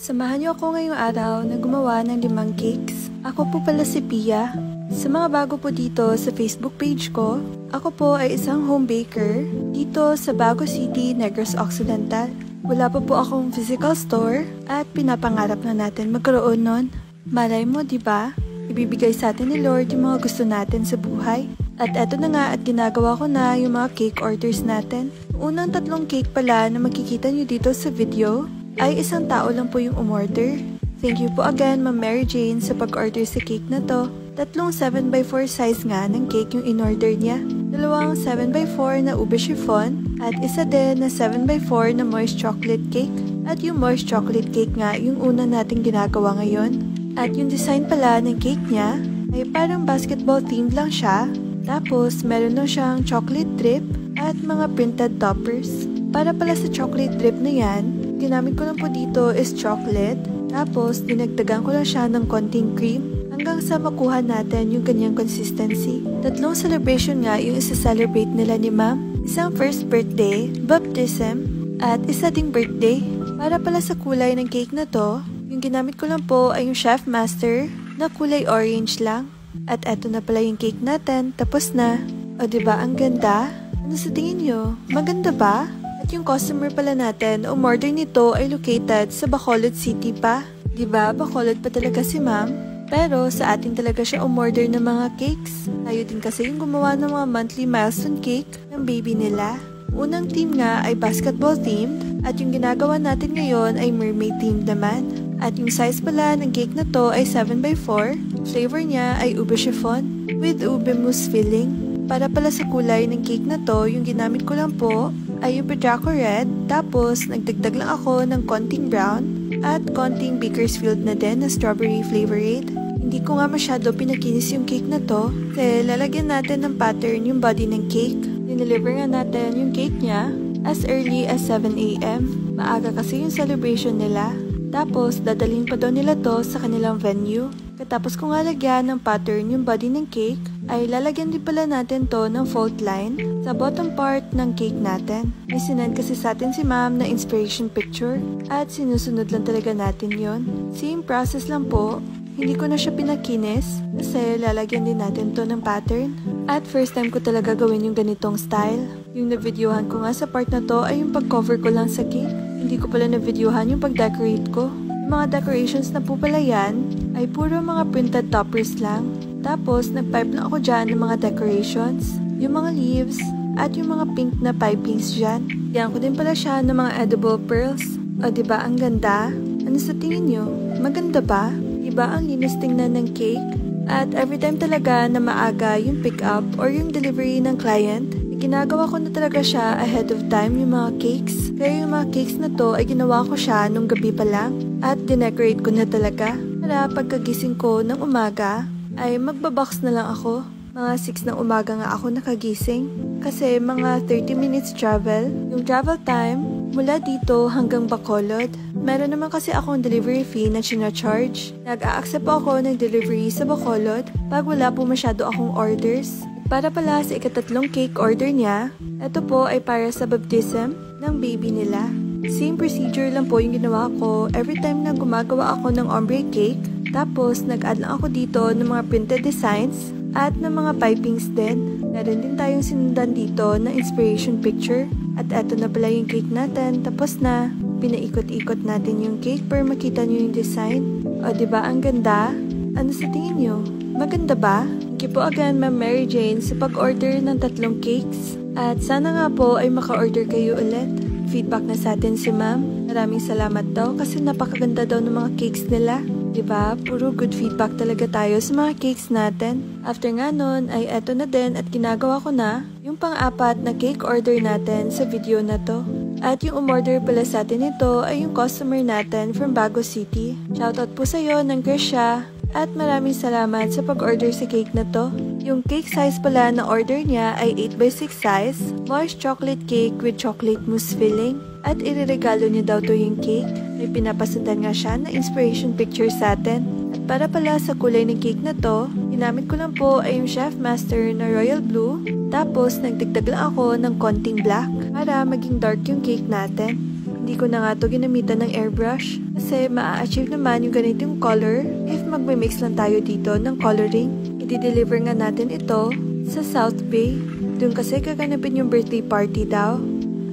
Samahan niyo ako ngayong araw na gumawa ng 5 cakes. Ako po pala si Pia. Sa mga bago po dito sa Facebook page ko, ako po ay isang home baker dito sa Bago City, Negros Occidental. Wala pa po akong physical store at pinapangarap na natin magkaroon nun. Malay mo, di ba? Ibibigay sa atin ni Lord yung mga gusto natin sa buhay. At eto na nga at ginagawa ko na yung mga cake orders natin. Unang 3 cake pala na makikita nyo dito sa video ay isang tao lang po yung umorder. Thank you po again Ma'am Mary Jane sa pag-order sa cake na to. 3 7x4 size nga ng cake yung in-order niya. 2 7x4 na ube chiffon at isa din na 7x4 na moist chocolate cake. At yung moist chocolate cake nga yung una nating ginagawa ngayon. At yung design pala ng cake niya ay parang basketball themed lang siya. Tapos meron lang siyang chocolate drip at mga printed toppers. Para pala sa chocolate drip na yan, ginamit ko lang po dito is chocolate. Tapos dinagdagan ko lang siya ng konting cream hanggang sa makuha natin yung ganyang consistency. 3 celebration nga yung isa-celebrate nila ni Ma'am. Isang first birthday, baptism, at isa ding birthday. Para pala sa kulay ng cake na to, yung ginamit ko lang po ay yung Chef Master na kulay orange lang. At eto na pala yung cake natin, tapos na. O diba ang ganda? Ano sa tingin nyo? Maganda ba? At yung customer pala natin, umorder nito ay located sa Bacolod City pa. Diba? Bacolod pa talaga si Ma'am. Pero sa atin talaga siya umorder ng mga cakes. Tayo din kasi yung gumawa ng mga monthly milestone cake ng baby nila. Unang theme nga ay basketball themed at yung ginagawa natin ngayon ay mermaid themed naman. At yung size pala ng cake na to ay 7x4. Flavor niya ay ube chiffon with ube mousse filling. Para pala sa kulay ng cake na to, yung ginamit ko lang po ay yung Pedraco Red. Tapos nagdagdag lang ako ng konting brown at konting Bakersfield na din na strawberry flavorade. Hindi ko nga masyado pinakinis yung cake na to kasi lalagyan natin ng pattern yung body ng cake. Dineliver nga natin yung cake niya as early as 7 AM. Maaga kasi yung celebration nila. Tapos, dadalhin pa daw nila to sa kanilang venue. Katapos kung lagyan ng pattern yung body ng cake, ay lalagyan din pala natin to ng fault line sa bottom part ng cake natin. May sinend kasi sa atin si Ma'am na inspiration picture at sinusunod lang talaga natin yon. Same process lang po. Hindi ko na siya pinakinis kasi lalagyan din natin to ng pattern. At first time ko talaga gawin yung ganitong style. Yung na-videohan ko nga sa part na to ay yung pag-cover ko lang sa cake. Hindi ko pala na-videohan yung pag-decorate ko. Yung mga decorations na po pala yan ay puro mga printed toppers lang. Tapos nag-pipe lang ako dyan ng mga decorations. Yung mga leaves at yung mga pink na pipings dyan. Yan ko din pala siya ng mga edible pearls. O diba ang ganda? Ano sa tingin nyo? Maganda ba? Diba ang linis tingnan ng cake? At every time talaga na maaga yung pick up or yung delivery ng client, ginagawa ko na talaga siya ahead of time yung mga cakes. Kaya yung mga cakes na to ay ginawa ko siya nung gabi pa lang at dinecorate ko na talaga. Para pagkagising ko ng umaga ay magbabox na lang ako. Mga 6 ng umaga nga ako nakagising. Kasi mga 30 minutes travel. Yung travel time mula dito hanggang Bacolod. Meron naman kasi akong delivery fee na sinacharge. Nag-a-accept ako ng delivery sa Bacolod pag wala po masyado akong orders. Para pala sa ika-3 cake order niya, ito po ay para sa baptism ng baby nila. Same procedure lang po yung ginawa ko every time na gumagawa ako ng ombre cake. Tapos nag-add lang ako dito ng mga printed designs at ng mga pipings din. Meron din tayong sinundan dito na inspiration picture. At eto na pala yung cake natin. Tapos na, pinaikot-ikot natin yung cake para makita nyo yung design. O diba ang ganda? Ano sa tingin nyo? Maganda ba? Thank you po again Ma'am Mary Jane sa pag-order ng 3 cakes. At sana nga po ay maka-order kayo ulit. Feedback na sa atin si Ma'am. Maraming salamat daw kasi napakaganda daw ng mga cakes nila. Diba? Puro good feedback talaga tayo sa mga cakes natin. After nga nun ay eto na din at ginagawa ko na yung pang-4 na cake order natin sa video na to. At yung umorder pala sa atin ito ay yung customer natin from Bago City. Shoutout po sa'yo ng Krisha. At maraming salamat sa pag-order sa cake na to. Yung cake size pala na order niya ay 8x6 size, moist chocolate cake with chocolate mousse filling. At iriregalo niya daw to yung cake. May pinapasundan nga siya na inspiration picture sa atin. At para pala sa kulay ng cake na to, ginamit ko lang po ay yung Chef Master na royal blue. Tapos nagdagdag lang ako ng konting black para maging dark yung cake natin. Hindi hindi ko na nga to ginamitan ng airbrush kasi maa-achieve naman yung ganitong color if magme-mix lang tayo dito ng coloring. I-deliver nga natin ito sa South Bay. Doon kasi gaganapin yung birthday party daw.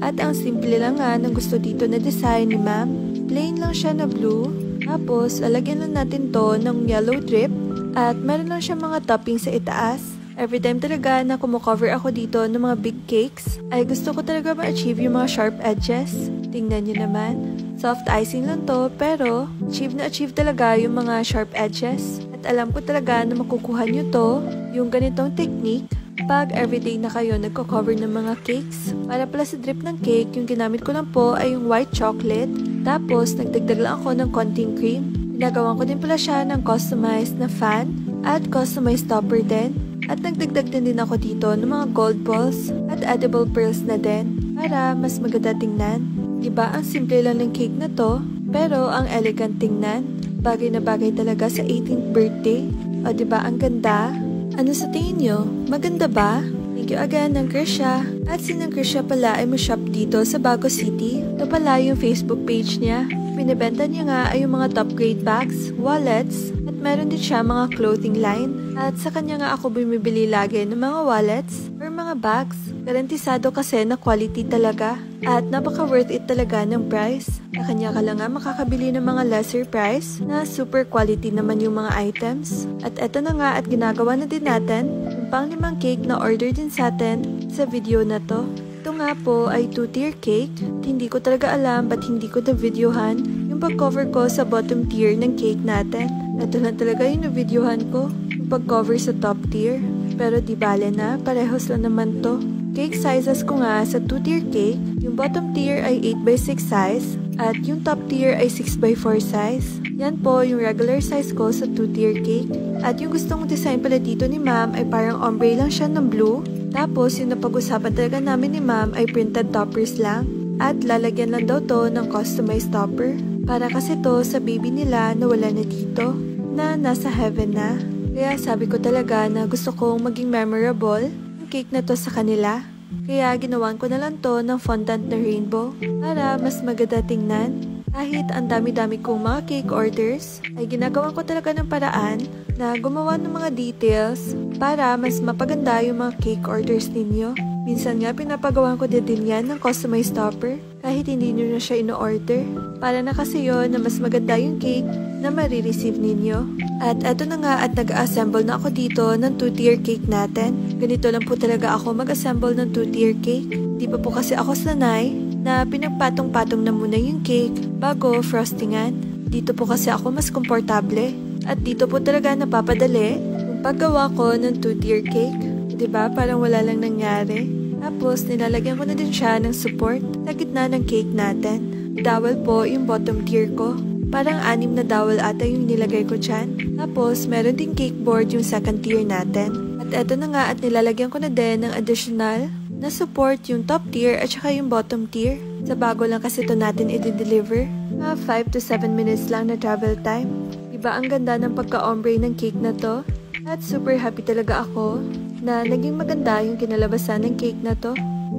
At ang simple lang nga ng gusto dito na design ni ma'am. Plain lang siya na blue. Tapos, alagyan lang natin to ng yellow drip. At meron lang siya mga toppings sa itaas. Every time talaga na kumukover ako dito ng mga big cakes, ay gusto ko talaga ma-achieve yung mga sharp edges. Tingnan nyo naman. Soft icing lang to, pero achieve talaga yung mga sharp edges. At alam ko talaga na makukuha nyo to, yung ganitong technique, pag everyday na kayo nagko-cover ng mga cakes. Para pala sa drip ng cake, yung ginamit ko lang po ay yung white chocolate. Tapos, nagdagdag lang ako ng konting cream. Pinagawan ko din pala siya ng customized na fan at customized topper din. At nagdagdag din ako dito ng mga gold balls at edible pearls na din para mas maganda tingnan. Diba ang simple lang ng cake na to, pero ang elegant tingnan. Bagay na bagay talaga sa 18th birthday. O diba ang ganda? Ano sa tingin nyo? Maganda ba? Thank you again ng Krisha. At si ng Krisha pala ay ma-shop dito sa Bago City. Ito pala yung Facebook page niya. Binibenta niya nga ay yung mga top grade bags, wallets, at meron din siya mga clothing line. At sa kanya nga ako bumibili lagi ng mga wallets or mga bags. Garantisado kasi na quality talaga. At napaka worth it talaga ng price. Sa kanya ka lang nga makakabili ng mga lesser price na super quality naman yung mga items. At eto na nga at ginagawa na din natin yung pang-limang cake na order din sa atin sa video na to. Ito nga po ay 2-tier cake. Hindi ko talaga alam ba't hindi ko na-videohan yung pag-cover ko sa bottom tier ng cake natin. Ito na talaga yung na-videohan ko, yung pag-cover sa top tier. Pero di bale na, parehos lang naman to. Cake sizes ko nga sa 2-tier cake, yung bottom tier ay 8x6 size at yung top tier ay 6x4 size. Yan po yung regular size ko sa 2-tier cake. At yung gustong design pala dito ni ma'am ay parang ombre lang siya ng blue. Tapos yung napag-usapan talaga namin ni ma'am ay printed toppers lang. At lalagyan lang daw to ng customized topper. Para kasi to sa baby nila na wala na dito, na nasa heaven na. Kaya sabi ko talaga na gusto kong maging memorable yung cake na to sa kanila. Kaya ginawan ko na lang to ng fondant na rainbow para mas maganda tingnan. Kahit ang dami-dami kong mga cake orders, ay ginagawa ko talaga ng paraan na gumawa ng mga details para mas mapaganda yung mga cake orders ninyo. Minsan nga pinapagawa ko din yan ng customized topper kahit hindi nyo na siya ino-order. Para na kasi yun na mas maganda yung cake na marireceive ninyo. At eto na nga at nag-assemble na ako dito ng 2-tier cake natin. Ganito lang po talaga ako mag-assemble ng 2-tier cake. Di pa po kasi ako sanay na pinagpatong-patong na muna yung cake bago frostingan. Dito po kasi ako mas komportable. At dito po talaga napapadali yung paggawa ko ng 2-tier cake. Diba? Parang wala lang nangyari. Tapos nilalagyan ko na din siya ng support sa gitna ng cake natin. Dowel po yung bottom tier ko. Parang 6 na dowel ata yung nilagay ko dyan. Tapos meron din cake board yung second tier natin. At eto na nga at nilalagyan ko na din ng additional na support yung top tier at saka yung bottom tier. Sa bago lang kasi ito natin i-deliver. 5 to 7 minutes lang na travel time. Diba ang ganda ng pagka-ombre ng cake na to? At super happy talaga ako na naging maganda yung kinalabasan ng cake na to.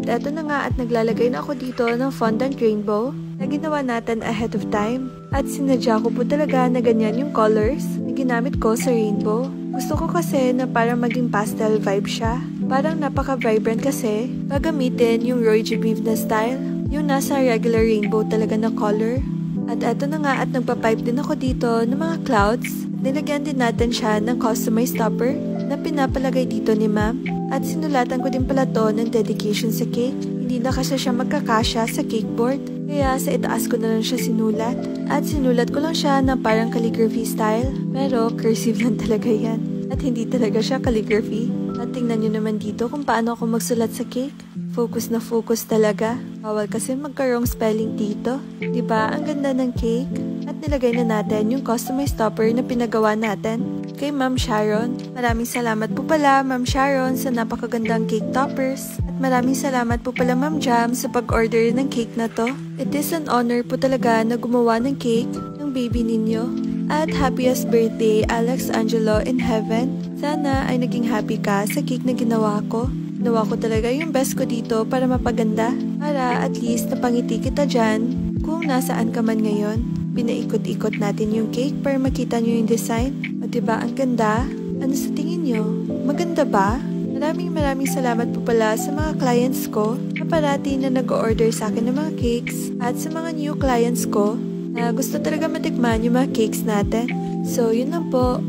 At eto na nga at naglalagay na ako dito ng fondant rainbow na ginawa natin ahead of time. At sinadya ko po talaga na ganyan yung colors na ginamit ko sa rainbow. Gusto ko kasi na parang maging pastel vibe siya. Parang napaka-vibrant kasi pagamitin yung Roy G. Biv na style. Yung nasa regular rainbow talaga na color. At eto na nga at nagpa-pipe din ako dito ng mga clouds. Nilagyan din natin siya ng customized topper na pinapalagay dito ni ma'am. At sinulatan ko din pala to ng dedication sa cake. Hindi na kasi siya magkakasya sa cake board. Kaya sa itaas ko na lang siya sinulat. At sinulat ko lang siya na parang calligraphy style. Pero cursive lang talaga yan. At hindi talaga siya calligraphy. At tingnan nyo naman dito kung paano ako magsulat sa cake. Focus na focus talaga. Bawal kasi magka-wrong spelling dito. Diba? Ang ganda ng cake. At nilagay na natin yung customized topper na pinagawa natin kay Ma'am Sharon. Maraming salamat po pala Ma'am Sharon sa napakagandang cake toppers. At maraming salamat po pala Ma'am Jam sa pag-order ng cake na to. It is an honor po talaga na gumawa ng cake ng baby ninyo. At happiest birthday Alex Angelo in heaven. Sana ay naging happy ka sa cake na ginawa ko. Ginawa ko talaga yung best ko dito para mapaganda. Para at least napangiti kita dyan Kung nasaan ka man ngayon, pinaikot-ikot natin yung cake para makita nyo yung design. O diba, ang ganda? Ano sa tingin nyo? Maganda ba? Maraming salamat po pala sa mga clients ko na parati na nag-order sa akin ng mga cakes at sa mga new clients ko na gusto talaga matikman yung mga cakes natin. So, yun lang po.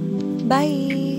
Bye!